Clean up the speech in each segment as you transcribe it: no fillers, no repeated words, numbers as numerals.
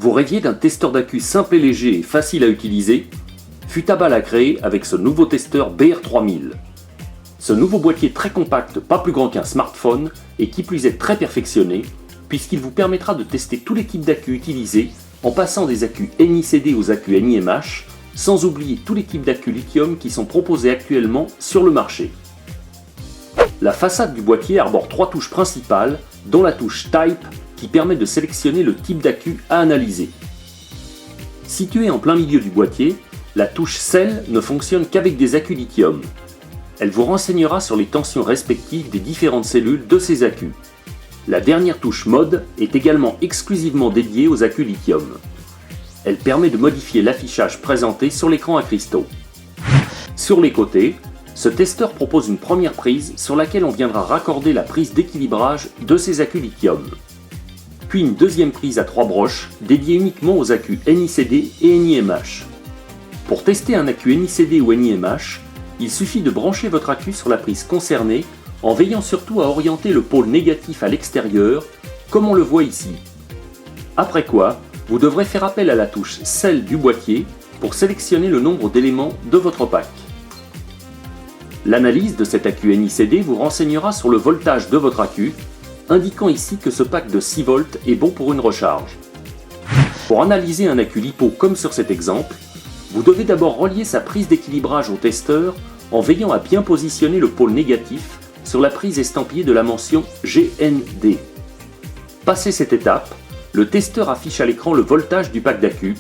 Vous rêviez d'un testeur d'accu simple et léger et facile à utiliser? Futaba l'a créé avec ce nouveau testeur BR3000. Ce nouveau boîtier très compact, pas plus grand qu'un smartphone, et qui plus est très perfectionné, puisqu'il vous permettra de tester tous les types d'accus utilisés, en passant des accus NiCd aux accus NiMH, sans oublier tous les types d'accus lithium qui sont proposés actuellement sur le marché. La façade du boîtier arbore 3 touches principales, dont la touche Type qui permet de sélectionner le type d'accu à analyser. Située en plein milieu du boîtier, la touche Cell ne fonctionne qu'avec des accus lithium. Elle vous renseignera sur les tensions respectives des différentes cellules de ces accus. La dernière touche Mode est également exclusivement dédiée aux accus lithium. Elle permet de modifier l'affichage présenté sur l'écran à cristaux. Sur les côtés, ce testeur propose une première prise sur laquelle on viendra raccorder la prise d'équilibrage de ces accus lithium. Puis une deuxième prise à 3 broches dédiée uniquement aux accus NiCd et NiMH. Pour tester un accu NiCd ou NiMH, il suffit de brancher votre accu sur la prise concernée en veillant surtout à orienter le pôle négatif à l'extérieur, comme on le voit ici. Après quoi, vous devrez faire appel à la touche Cell du boîtier pour sélectionner le nombre d'éléments de votre pack. L'analyse de cet accu NiCd vous renseignera sur le voltage de votre accu, indiquant ici que ce pack de 6 volts est bon pour une recharge. Pour analyser un accu LiPo comme sur cet exemple, vous devez d'abord relier sa prise d'équilibrage au testeur en veillant à bien positionner le pôle négatif sur la prise estampillée de la mention GND. Passé cette étape, le testeur affiche à l'écran le voltage du pack d'accu,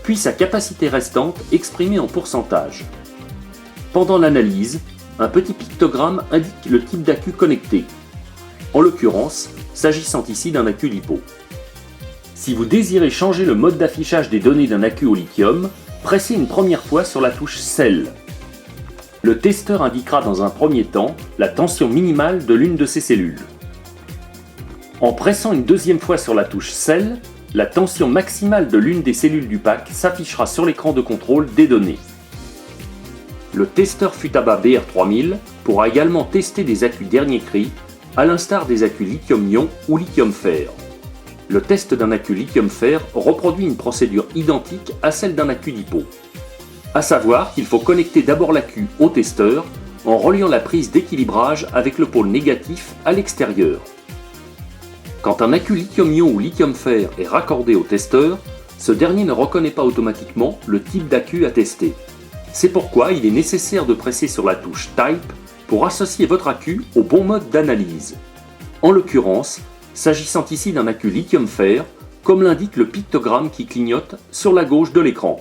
puis sa capacité restante exprimée en pourcentage. Pendant l'analyse, un petit pictogramme indique le type d'accu connecté, en l'occurrence, s'agissant ici d'un accu LiPo. Si vous désirez changer le mode d'affichage des données d'un accu au lithium, pressez une première fois sur la touche Cell. Le testeur indiquera dans un premier temps la tension minimale de l'une de ces cellules. En pressant une deuxième fois sur la touche Cell, la tension maximale de l'une des cellules du pack s'affichera sur l'écran de contrôle des données. Le testeur Futaba BR3000 pourra également tester des accus dernier cri, à l'instar des accus lithium-ion ou lithium-fer. Le test d'un accu lithium-fer reproduit une procédure identique à celle d'un accu LiPo. A savoir qu'il faut connecter d'abord l'accu au testeur en reliant la prise d'équilibrage avec le pôle négatif à l'extérieur. Quand un accu lithium-ion ou lithium-fer est raccordé au testeur, ce dernier ne reconnaît pas automatiquement le type d'accu à tester. C'est pourquoi il est nécessaire de presser sur la touche Type pour associer votre accu au bon mode d'analyse. En l'occurrence, s'agissant ici d'un accu lithium-fer, comme l'indique le pictogramme qui clignote sur la gauche de l'écran.